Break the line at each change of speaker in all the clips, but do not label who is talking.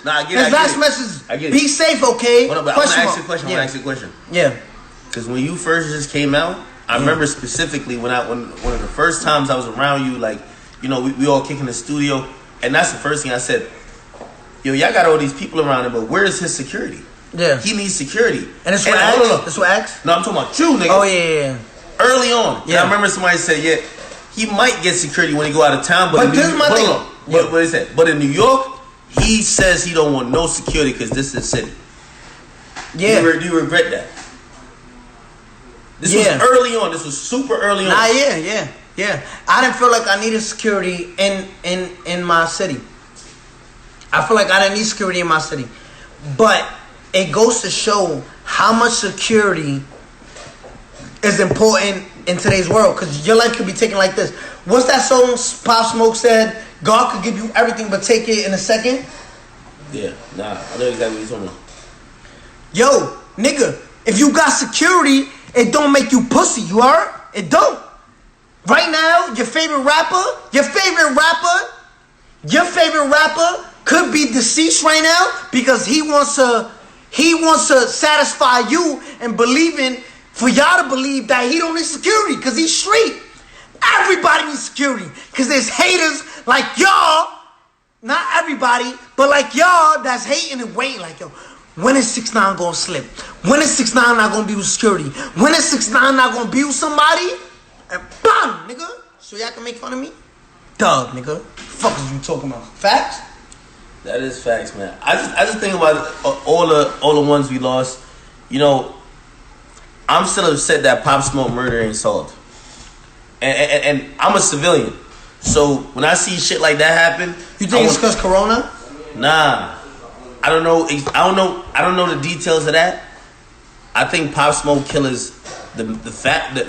message.
Nah, I get it.
His last message.
I get it.
Be safe, okay?
But I want to ask you a question. I want to ask you a question.
Yeah.
Because when you first just came out, I remember specifically when one of the first times I was around you, like, you know, we all kick in the studio, and that's the first thing I said. Yo, y'all got all these people around him, but where is his security?
Yeah.
He needs security.
And it's what X? It's what X?
No, I'm talking about you, nigga.
Oh, yeah.
Early on. Yeah. And I remember somebody said, yeah, he might get security when he go out of town, but
this is my thing.
What he said? But in New York, he says he don't want no security because this is the city.
Yeah.
Do you regret that? This was early on. This was super early on.
Nah, yeah. I didn't feel like I needed security in my city. I feel like I didn't need security in my city. But it goes to show how much security is important in today's world. Because your life could be taken like this. What's that song Pop Smoke said? God could give you everything but take it in a second?
Yeah, nah. I know exactly what you're talking about.
Yo, nigga, if you got security, it don't make you pussy, you heard? It don't. Right now, your favorite rapper could be deceased right now because he wants to satisfy you and believing for y'all to believe that he don't need security because he's street. Everybody needs security because there's haters like y'all, not everybody, but like y'all that's hating and waiting like, yo, when is 6ix9ine gonna slip? When is 6ix9ine not gonna be with security? When is 6ix9ine not gonna be with somebody? And bam, nigga. So y'all can make fun of me? Dog, nigga. Fuck is you talking about? Facts?
That is facts, man. I just think about all the ones we lost. You know, I'm still upset that Pop Smoke murder ain't solved. And I'm a civilian. So when I see shit like that happen,
you think it's because Corona?
Nah. I don't know the details of that. I think Pop Smoke killers, the fact that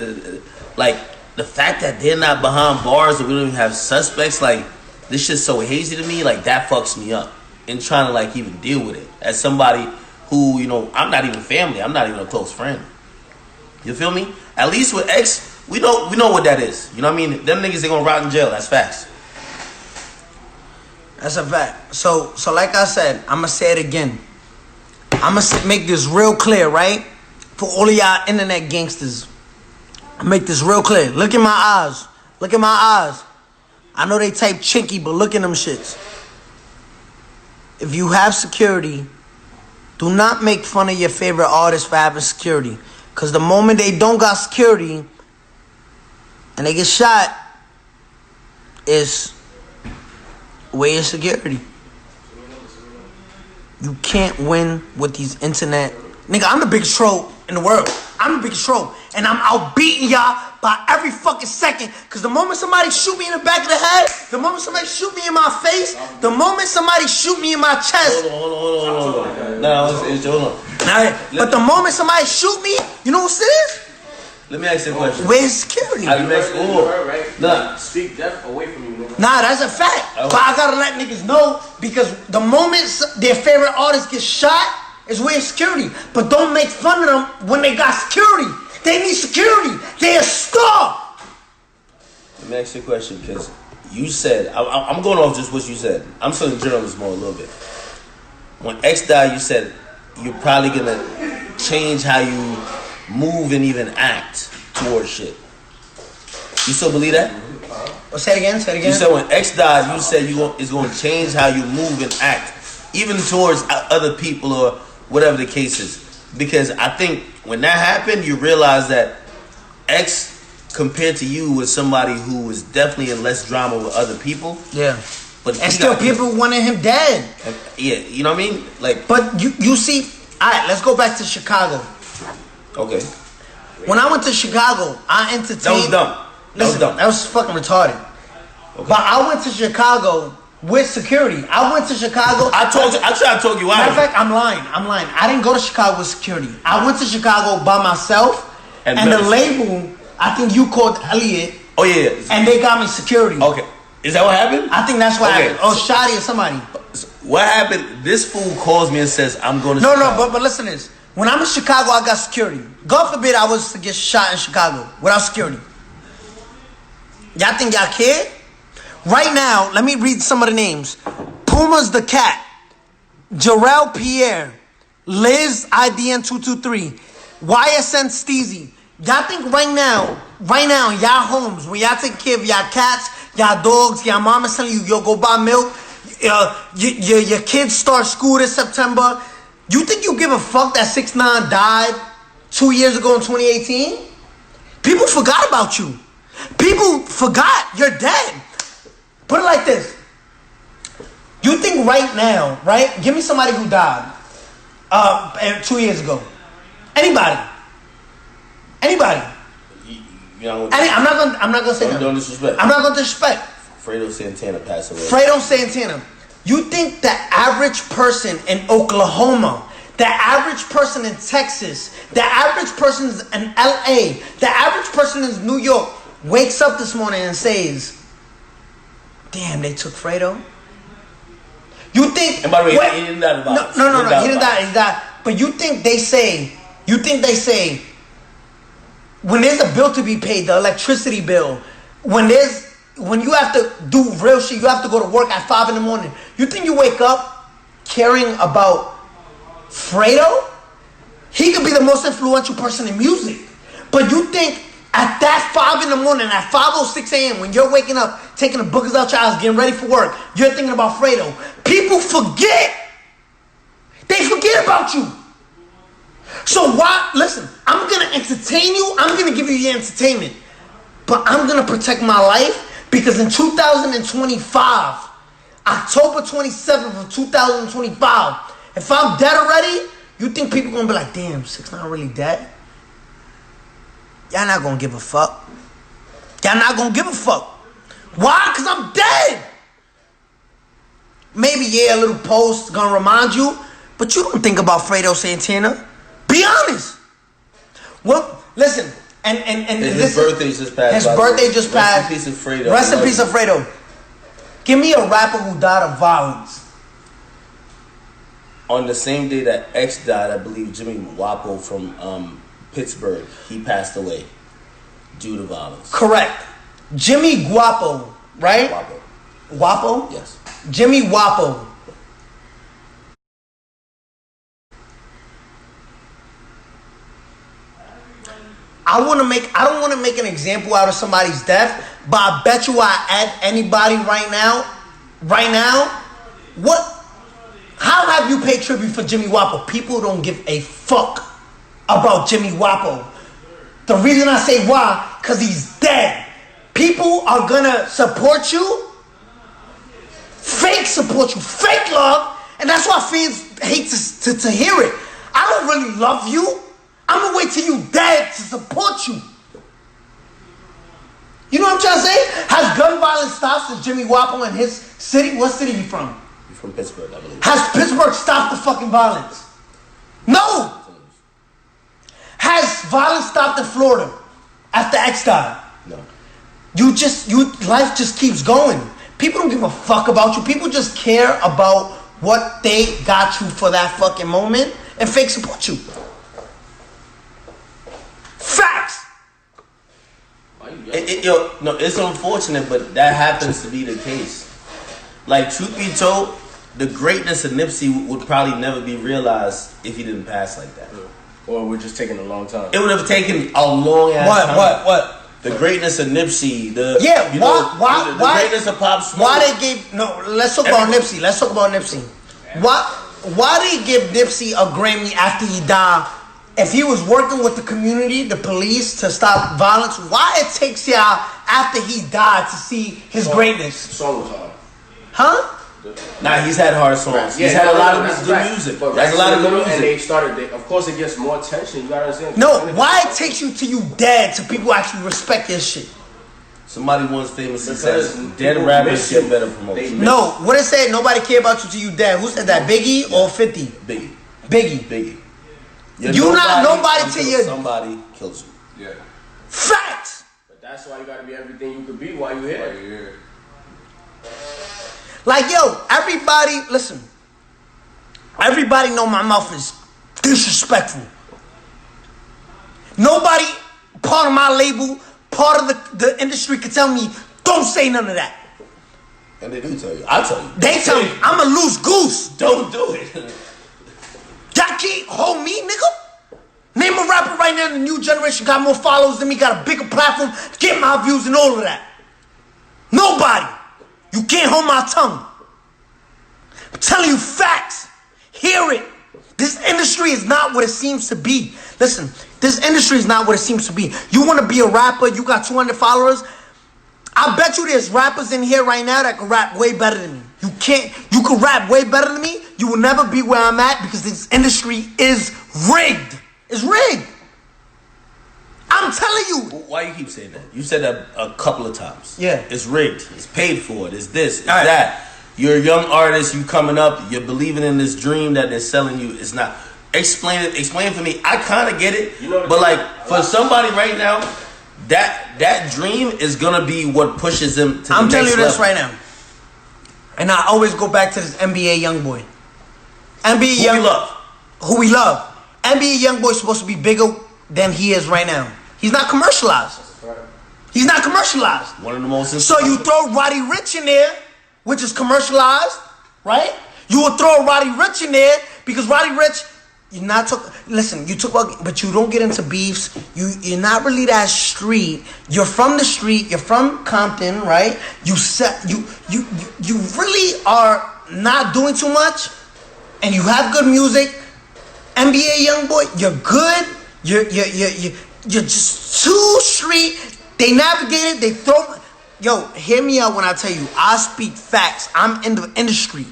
they're not behind bars or we don't even have suspects, like this shit's so hazy to me, like that fucks me up in trying to like even deal with it. As somebody who, you know, I'm not even family, I'm not even a close friend. You feel me? At least with X, we know what that is. You know what I mean? Them niggas, they gonna rot in jail. That's facts.
That's a fact. So like I said, I'ma say it again. I'ma make this real clear, right? For all of y'all internet gangsters. I'll make this real clear. Look in my eyes. Look in my eyes. I know they type chinky, but look in them shits. If you have security, do not make fun of your favorite artist for having security. Because the moment they don't got security and they get shot, is where is security? You can't win with these internet. Nigga, I'm the biggest troll in the world. I'm the biggest troll. And I'm out beating y'all by every fucking second. Because the moment somebody shoot me in the back of the head, the moment somebody shoot me in my face, the moment somebody shoot me in my chest.
Hold on. No, hold on.
But the moment somebody shoot me, you know what it is?
Let me ask you a question.
Where's security?
Nah.
Speak death away from you.
Nah, that's a fact. But I gotta let niggas know because the moment their favorite artist gets shot is where's security. But don't make fun of them when they got security. They need security. They're a star.
Let me ask you a question because you said, I'm going off just what you said. I'm studying journalism more a little bit. When X died, you said you're probably gonna change how you move and even act towards shit. You still believe that?
Say it again.
You said when X died, you said it's going to change how you move and act, even towards other people or whatever the case is. Because I think when that happened, you realize that X compared to you was somebody who was definitely in less drama with other people.
Yeah.
But
and still people wanted him dead.
Yeah, you know what I mean? Like,
but you see, alright, let's go back to Chicago.
Okay.
When I went to Chicago, I entertained.
That was dumb.
Listen, that was fucking retarded. Okay. But I went to Chicago with security. I went to Chicago.
I tried to talk you out.
Matter of fact, I'm lying. I didn't go to Chicago with security. I went to Chicago by myself. And the label, I think you called Elliot.
Oh, yeah.
And they got me security.
Okay. Is that what happened?
I think that's what happened. Oh, Shotty or somebody.
What happened? This fool calls me and says, I'm going to
Chicago.
No,
but listen to this. When I'm in Chicago, I got security. God forbid I was to get shot in Chicago without security. Y'all think y'all care? Right now, let me read some of the names. Puma's the cat. Jarrell Pierre, Liz IDN223, YSN Steezy. Y'all think right now, in y'all homes, when y'all take care of y'all cats, y'all dogs, y'all mama's telling you, yo, go buy milk, your kids start school this September, you think you give a fuck that 6ix9ine died 2 years ago in 2018? People forgot about you. People forgot you're dead. Put it like this. You think right now, right? Give me somebody who died 2 years ago. Anybody.
You know,
I'm not gonna say that.
Don't disrespect.
I'm not gonna disrespect.
Fredo Santana passed away.
Fredo Santana. You think the average person in Oklahoma, the average person in Texas, the average person in LA, the average person in New York wakes up this morning and says, "Damn, they took Fredo"? You think?
And by the way, he didn't die of violence.
No. He didn't die. He died. But you think they say? When there's a bill to be paid, the electricity bill, when you have to do real shit, you have to go to work at 5 a.m. You think you wake up caring about Fredo? He could be the most influential person in music. But you think at that 5 a.m, at 5:06 a.m., when you're waking up, taking the boogers out your eyes, getting ready for work, you're thinking about Fredo. People forget. They forget about you. So why? Listen, I'm going to entertain you. I'm going to give you your entertainment. But I'm going to protect my life because in 2025, October 27th of 2025, if I'm dead already, you think people going to be like, damn, 6ix9ine really dead? Y'all not going to give a fuck. Y'all not going to give a fuck. Why? Because I'm dead. Maybe, yeah, a little post going to remind you, but you don't think about Fredo Santana. Be honest. Well, listen, and
his birthday just passed.
His birthday just passed.
Rest in peace of Fredo.
Rest in peace of Fredo. Give me a rapper who died of violence.
On the same day that X died, I believe Jimmy Wapo from Pittsburgh, he passed away due to violence.
Correct. Jimmy Guapo, right? Wapo?
Yes.
Jimmy Wapo. I don't want to make an example out of somebody's death, but I bet you add anybody right now, how have you paid tribute for Jimmy Wapo? People don't give a fuck about Jimmy Wapo. The reason I say why, because he's dead. People are gonna support you, fake support you, fake love, and that's why fans hate to hear it. I don't really love you. I'm gonna wait till you dead to support you. You know what I'm trying to say? Has gun violence stopped since Jimmy Wapo in his city? What city he from?
He's from Pittsburgh, I believe.
Has Pittsburgh stopped the fucking violence? No. Has violence stopped in Florida after X died?
No.
Life just keeps going. People don't give a fuck about you. People just care about what they got you for that fucking moment and fake support you. Facts.
It's unfortunate, but that happens to be the case. Like, truth be told, the greatness of Nipsey would probably never be realized if he didn't pass like that.
Or we're just taking a long time.
It would have taken a long ass time.
What?
The greatness of Nipsey, the greatness of Pop Smoke.
Let's talk about Nipsey. Why did he give Nipsey a Grammy after he died? If he was working with the community, the police, to stop violence, why it takes y'all after he died to see his greatness?
Song was hard.
Huh?
Nah, he's had hard songs. He's had a lot of good music. That's a lot of good music.
And they started, of course, it gets more attention. You gotta understand.
No, why it takes you till you dead to people actually respect your shit?
Somebody once famously says, dead rappers get better promotion.
No, what it said, nobody care about you till you dead. Who said that, Biggie or 50? Biggie. You not nobody till you...
Somebody kills you.
Yeah.
Facts!
But that's why you gotta be everything you could be while you're here.
Like, yo, everybody, listen. Everybody know my mouth is disrespectful. Nobody, part of my label, part of the industry could tell me, don't say none of that.
And they do tell you. I tell you.
They tell me, I'm a loose goose.
Don't do it.
Y'all can't hold me, nigga. Name a rapper right now in the new generation got more followers than me, got a bigger platform, get my views and all of that. Nobody. You can't hold my tongue. I'm telling you facts. Hear it. This industry is not what it seems to be. Listen, this industry is not what it seems to be. You want to be a rapper, you got 200 followers. I bet you there's rappers in here right now that can rap way better than me. You can rap way better than me. You will never be where I'm at because this industry is rigged. It's rigged. I'm telling you.
Why you keep saying that? You said that a couple of times.
Yeah.
It's rigged. It's paid for. It's this. It's that. You're a young artist. You coming up. You're believing in this dream that they're selling you. It's not. Explain it. Explain it for me. I kind of get it. But like for somebody right now, that dream is gonna be what pushes them to the next level.
I'm telling you this right now. And I always go back to this NBA young boy. NBA young who we love. NBA young boy is supposed to be bigger than he is right now. He's not commercialized. He's not commercialized.
One of the most.
So you throw Roddy Ricch in there, which is commercialized, right? You will throw Roddy Ricch in there because Roddy Ricch, you're not talking. Listen, you talk about, but you don't get into beefs. You're not really that street. You're from the street. You're from Compton, right? You really are not doing too much, and you have good music. NBA young boy, you're good. You're just too street. They navigate it. They throw. Yo, hear me out when I tell you. I speak facts. I'm in the industry.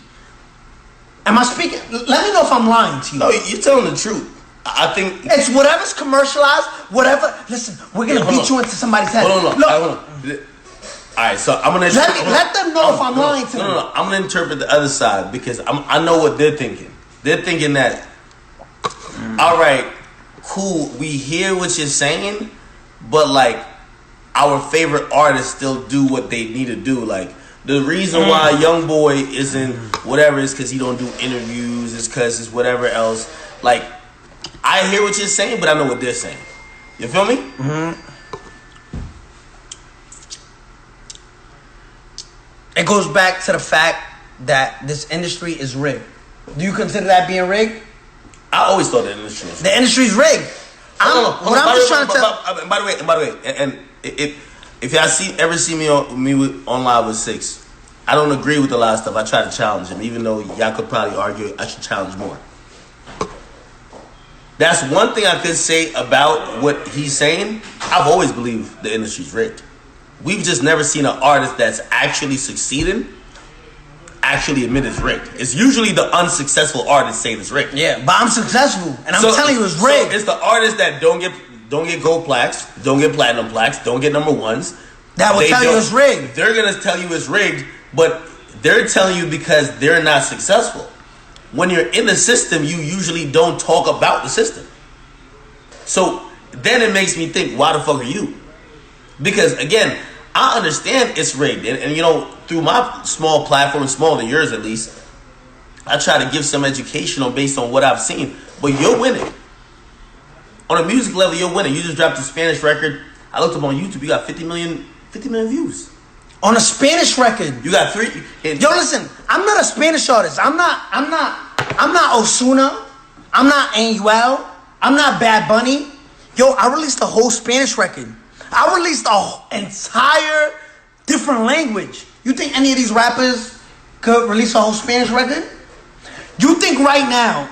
Am I speaking? Let me know if I'm lying to you.
No, you're telling the truth. I think
it's whatever's commercialized. Whatever. Listen, we're gonna beat you into somebody's head.
Hold on. All right, so I'm gonna
let them know if I'm lying to them.
No. I'm gonna interpret the other side because I know what they're thinking. They're thinking that. All right, cool. We hear what you're saying, but like our favorite artists still do what they need to do. Like the reason why Young Boy isn't whatever is because he don't do interviews. It's because it's whatever else. Like I hear what you're saying, but I know what they're saying. You feel me?
Mm-hmm. It goes back to the fact that this industry is rigged. Do you consider that being rigged?
I always thought the industry was rigged.
The industry is rigged. I'm just trying to tell.
By the way, and if y'all ever see me on live with 6ix, I don't agree with a lot of stuff. I try to challenge him, even though y'all could probably argue I should challenge more. That's one thing I could say about what he's saying. I've always believed the industry's rigged. We've just never seen an artist that's actually succeeding actually admit it's rigged. It's usually the unsuccessful artists saying it's rigged.
Yeah, but I'm successful, and I'm telling you it's rigged.
So it's the artists that don't get gold plaques, don't get platinum plaques, don't get number ones.
That will tell you it's rigged.
They're gonna tell you it's rigged, but they're telling you because they're not successful. When you're in the system, you usually don't talk about the system. So then it makes me think, why the fuck are you? Because again, I understand it's rigged, and you know, through my small platform, smaller than yours at least, I try to give some educational based on what I've seen. But you're winning. On a music level, you're winning. You just dropped a Spanish record. I looked up on YouTube. You got 50 million views.
On a Spanish record.
You got 3.
Yo, listen, I'm not a Spanish artist. I'm not Osuna. I'm not Anuel. I'm not Bad Bunny. Yo, I released a whole Spanish record. I released an entire different language. You think any of these rappers could release a whole Spanish record? You think right now,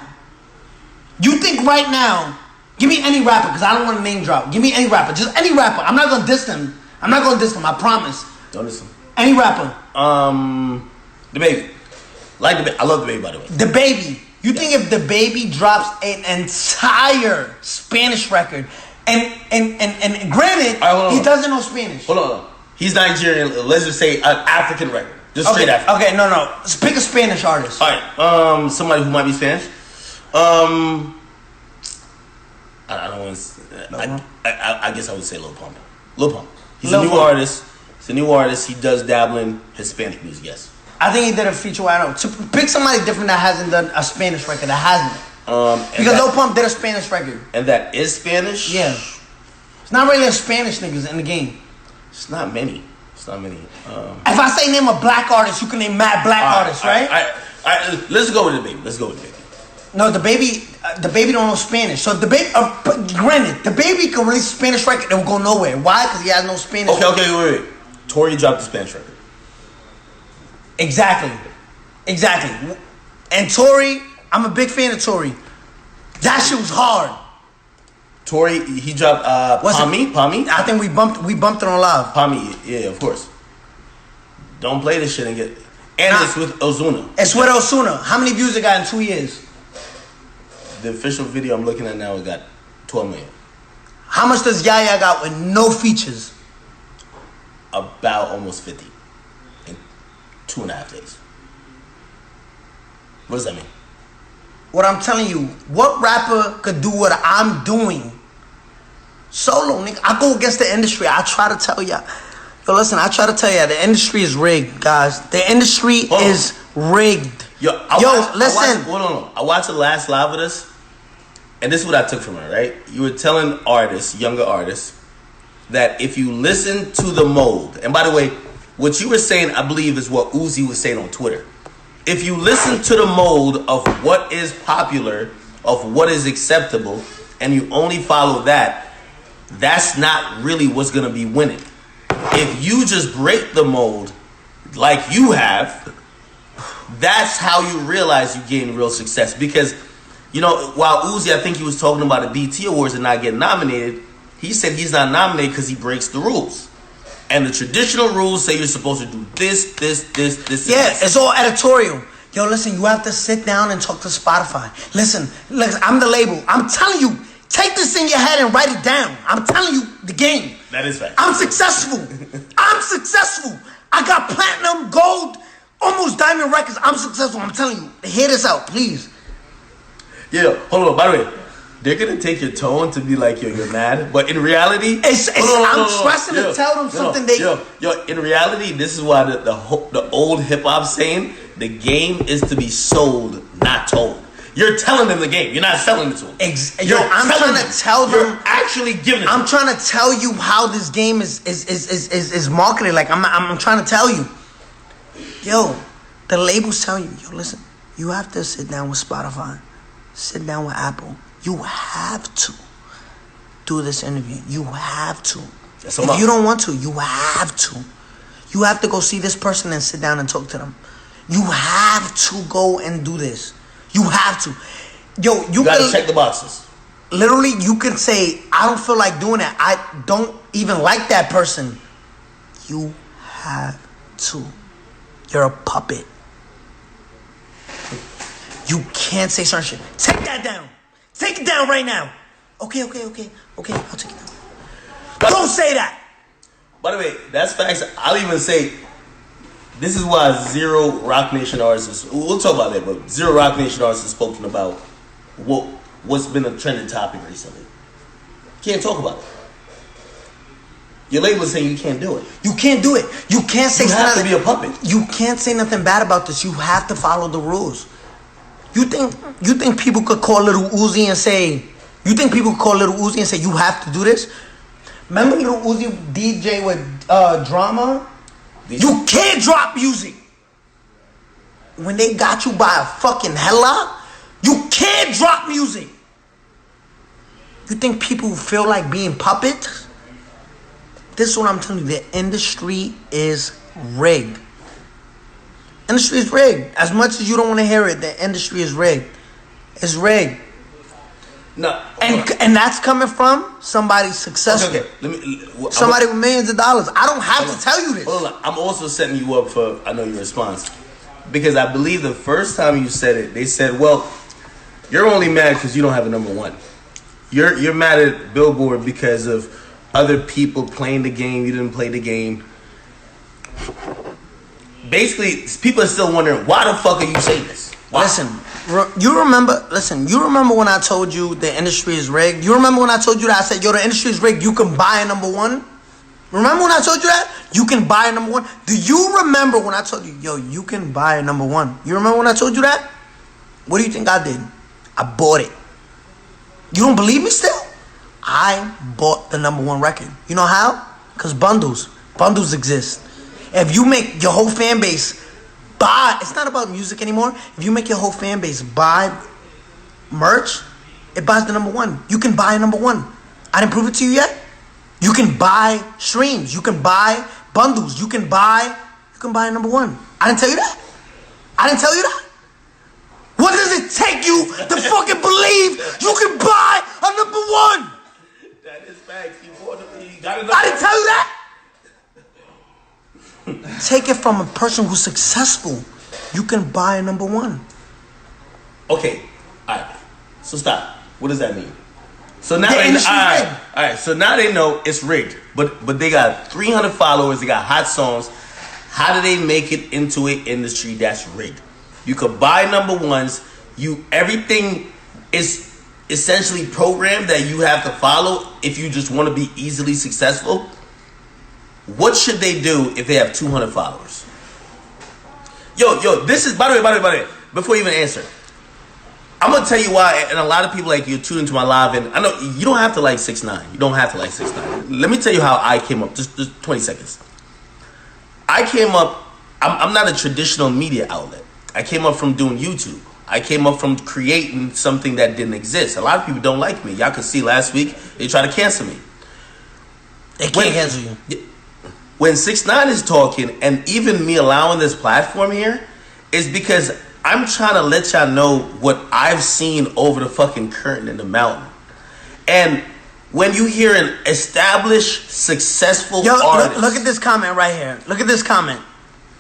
give me any rapper, because I don't want to name drop. Give me any rapper, just any rapper. I'm not going to diss them. I promise.
Don't diss them.
Any rapper.
The Baby. I love The Baby, by the way.
The Baby. You think if The Baby drops an entire Spanish record, and granted, he doesn't know Spanish.
Hold on. He's Nigerian. Let's just say an African record. Just straight African.
Okay, no. Just pick a Spanish artist.
All right. Somebody who might be Spanish. I don't want to. I guess I would say Lil Pump. Lil Pump. He's a new artist. He's a new artist. He does dabble in Hispanic music. Yes. I
think he did a feature. I don't know. So pick somebody different that hasn't done a Spanish record. That hasn't. Because Lil Pump did a Spanish record.
And that is Spanish?
Yeah. It's not really a Spanish niggas in the game.
It's not many. If
I say name a black artist, you can name mad black artists, right?
Alright, let's go with the baby. Let's go with the baby.
No, the baby don't know Spanish. So the baby, granted, the baby can release a Spanish record. It will go nowhere. Why? Because he has no Spanish.
Okay, wait. Tory dropped the Spanish record.
Exactly. And Tory, I'm a big fan of Tory. That shit was hard.
Tory, he dropped Palmy.
I think we bumped it on live.
Palmy, yeah, of course. Don't play this shit and get. And it's with Ozuna.
It's with Ozuna. How many views it got in 2 years?
The official video I'm looking at now, it got 12 million.
How much does Yaya got with no features?
About almost 50 in 2.5 days. What does that mean?
What I'm telling you, what rapper could do what I'm doing? Solo, nigga. I go against the industry. I try to tell ya. Yo, listen, I try to tell ya, the industry is rigged, guys. The industry is rigged. Listen.
I watched the last live of this, and this is what I took from her, right? You were telling artists, younger artists, that if you listen to the mold, and by the way, what you were saying, I believe, is what Uzi was saying on Twitter. If you listen to the mold of what is popular, of what is acceptable, and you only follow that, that's not really what's going to be winning. If you just break the mold like you have, that's how you realize you gain real success. Because, you know, while Uzi, I think he was talking about the BT Awards and not getting nominated, he said he's not nominated because he breaks the rules. And the traditional rules say you're supposed to do this.
Yeah, it's all editorial. Yo, listen, you have to sit down and talk to Spotify. Listen, I'm the label. I'm telling you, take this in your head and write it down. I'm telling you the game.
That is fact.
I'm successful. I got platinum, gold, almost diamond records. I'm successful. I'm telling you. Hear this out, please.
Yeah, hold on. By the way, they're gonna take your tone to be like, yo, you're mad, but in reality,
I'm stressing to tell them something.
In reality, this is why the old hip hop saying, the game is to be sold, not told. You're telling them the game. You're not selling it to them.
I'm trying to tell them.
You're actually giving it.
I'm trying to tell you how this game is marketed. Like I'm trying to tell you. Yo, the labels tell you. Yo, listen. You have to sit down with Spotify. Sit down with Apple. You have to do this interview. You have to. If you don't want to, you have to. You have to go see this person and sit down and talk to them. You have to go and do this. You have to. Yo, you
gotta check the boxes.
Literally, you can say, I don't feel like doing that. I don't even like that person. You have to. You're a puppet. You can't say certain shit. Take that down. Take it down right now. Okay, I'll take it down. Don't say that.
By the way, that's facts. I'll even say, this is why zero Rock Nation artists, we'll talk about that, but zero Rock Nation artists has spoken about what's been a trending topic recently. Can't talk about it. Your label is saying you can't do it.
You can't do it. You can't say
something. You have to be a puppet.
You can't say nothing bad about this. You have to follow the rules. You think people could call Little Uzi and say, you have to do this? Remember Little Uzi DJ with Drama? You can't drop music. When they got you by a fucking hella, you can't drop music. You think people feel like being puppets? This is what I'm telling you. The industry is rigged. Industry is rigged. As much as you don't want to hear it, the industry is rigged. It's rigged.
No.
And that's coming from somebody successful.
Okay.
Somebody with millions of dollars. I don't have to tell you this.
Hold on. I'm also setting you up for, I know your response. Because I believe the first time you said it, they said, well, you're only mad because you don't have a number one. You're mad at Billboard because of other people playing the game. You didn't play the game. Basically, people are still wondering, why the fuck are you saying this? Why?
Listen, you remember when I told you the industry is rigged? You remember when I told you that? I said, yo, the industry is rigged. You can buy a number one. Remember when I told you that? You can buy a number one. Do you remember when I told you, yo, you can buy a number one? You remember when I told you that? What do you think I did? I bought it. You don't believe me still? I bought the number one record. You know how? Because bundles exist. If you make your whole fan base buy. It's not about music anymore. If you make your whole fan base buy merch, it buys the number one. You can buy a number one. I didn't prove it to you yet. You can buy streams. You can buy bundles. You can buy a number one. I didn't tell you that. I didn't tell you that. What does it take you to fucking believe you can buy a number one?
That is facts. You got
I didn't tell you that. Take it from a person who's successful. You can buy a number one.
Okay, all right. So stop. What does that mean? So now
The
they
industry's
all
rigged.
right. So now they know it's rigged. But they got 300 followers. They got hot songs. How do they make it into an industry that's rigged? You could buy number ones. Everything is essentially programmed that you have to follow if you just want to be easily successful. What should they do if they have 200 followers? Yo, this is, by the way, before you even answer, I'm going to tell you why, and a lot of people, like, you tune into my live, and I know you don't have to like 6ix9ine. You don't have to like 6ix9ine. Let me tell you how I came up, just 20 seconds. I came up, I'm not a traditional media outlet. I came up from doing YouTube. I came up from creating something that didn't exist. A lot of people don't like me. Y'all could see last week, they tried to cancel me.
They can't cancel you.
When 6ix9ine is talking, and even me allowing this platform here, is because I'm trying to let y'all know what I've seen over the fucking curtain in the mountain. And when you hear an established, successful artist...
Look at this comment right here. Look at this comment.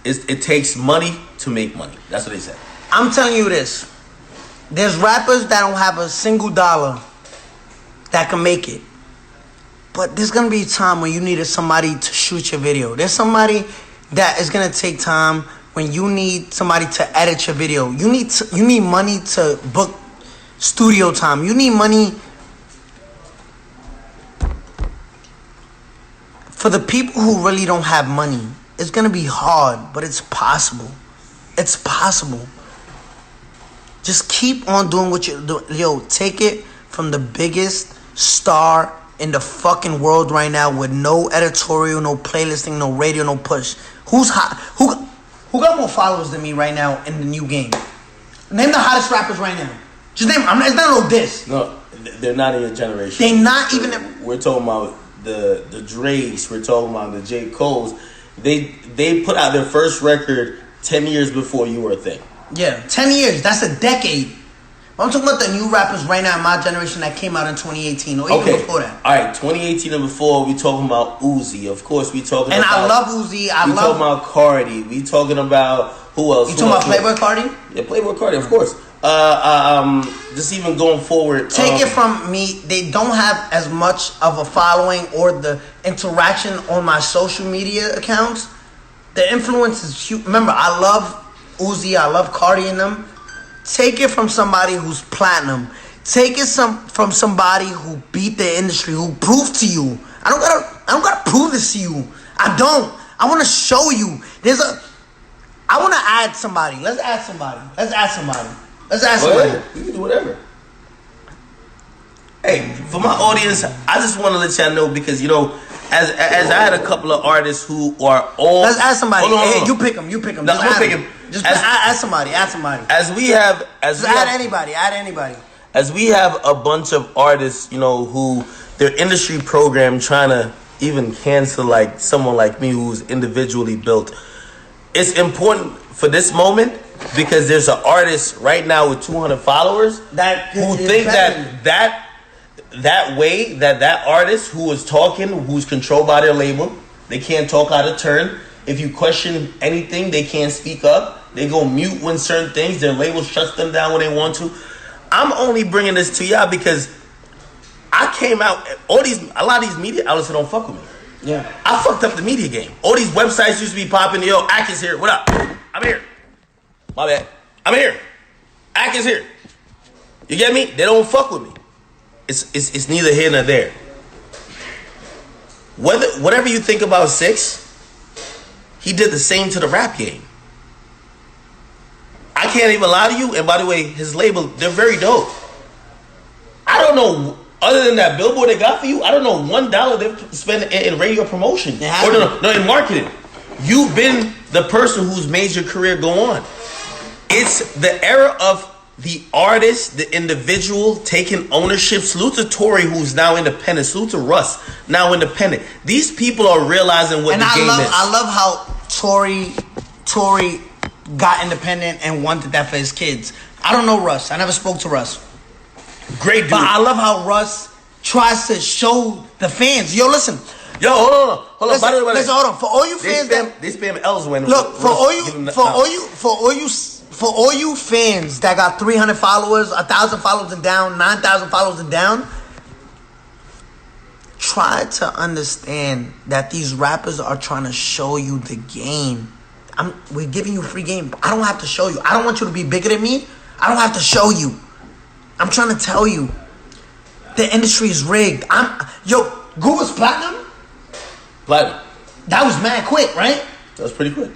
It takes money to make money. That's what they said.
I'm telling you this. There's rappers that don't have a single dollar that can make it. But there's going to be a time when you needed somebody to shoot your video. There's somebody that is going to take time when you need somebody to edit your video. You need money to book studio time. You need money for the people who really don't have money. It's going to be hard, but it's possible. It's possible. Just keep on doing what you're doing. Yo, take it from the biggest star in the fucking world right now with no editorial, no playlisting, no radio, no push. Who's hot? Who got more followers than me right now in the new game? Name the hottest rappers right now. Just name. It's not no diss.
No, they're not in your generation.
They're not even.
We're talking about the Drakes. We're talking about the J. Cole's. They put out their first record 10 years before you were a thing.
Yeah, 10 years. That's a decade. I'm talking about the new rappers right now in my generation that came out in 2018 or even before that.
All right, 2018 and before, we talking about Uzi. Of course, we talking
and
about...
And I love Uzi.
We talking about Cardi. We talking about... Who else?
You talking about Playboy Cardi?
Yeah, Playboy Cardi, of course. Just even going forward...
Take it from me, they don't have as much of a following or the interaction on my social media accounts. The influence is huge. Remember, I love Uzi. I love Cardi and them. Take it from somebody who's platinum. Take it from somebody who beat the industry, who proved to you. I don't gotta prove this to you. I don't. I want to show you. I want to add somebody. Let's add somebody.
You can do whatever. Hey, for my audience, I just want to let y'all know because, you know, as I had a couple of artists who are all...
Let's add somebody.
Hold on.
Hey, you pick them.
No, I'm gonna pick him.
Just add somebody. Add anybody.
As we have a bunch of artists, you know, who their industry program trying to even cancel like someone like me who's individually built. It's important for this moment because there's an artist right now with 200 followers who think that way that artist who is talking, who's controlled by their label, they can't talk out of turn. If you question anything, they can't speak up. They go mute when certain things, their label shuts them down when they want to. I'm only bringing this to y'all because I came out, a lot of these media outlets don't fuck with me.
Yeah.
I fucked up the media game. All these websites used to be popping, yo, Ack is here, what up? I'm here. My bad. I'm here. Ack is here. You get me? They don't fuck with me. It's neither here nor there. Whatever you think about 6ix, he did the same to the rap game. I can't even lie to you. And by the way, his label, they're very dope. I don't know, other than that billboard they got for you, I don't know $1 they've spent in radio promotion. Or no, in marketing. You've been the person who's made your career go on. It's the era of the artist, the individual taking ownership. Salute to Tory, who's now independent. Salute to Russ, now independent. These people are realizing what the game is.
I love how Tory got independent and wanted that for his kids. I don't know Russ. I never spoke to Russ.
Great dude.
But I love how Russ tries to show the fans. Yo, listen.
Yo, hold on.
Listen, hold on. For all you fans
they spam L's when
look for all you fans that got 300 followers, 1,000 followers and down, 9,000 followers and down. Try to understand that these rappers are trying to show you the game. We're giving you free game. I don't have to show you. I don't want you to be bigger than me. I don't have to show you. I'm trying to tell you. The industry is rigged. Google was platinum?
Platinum.
That was mad quick, right?
That was pretty quick.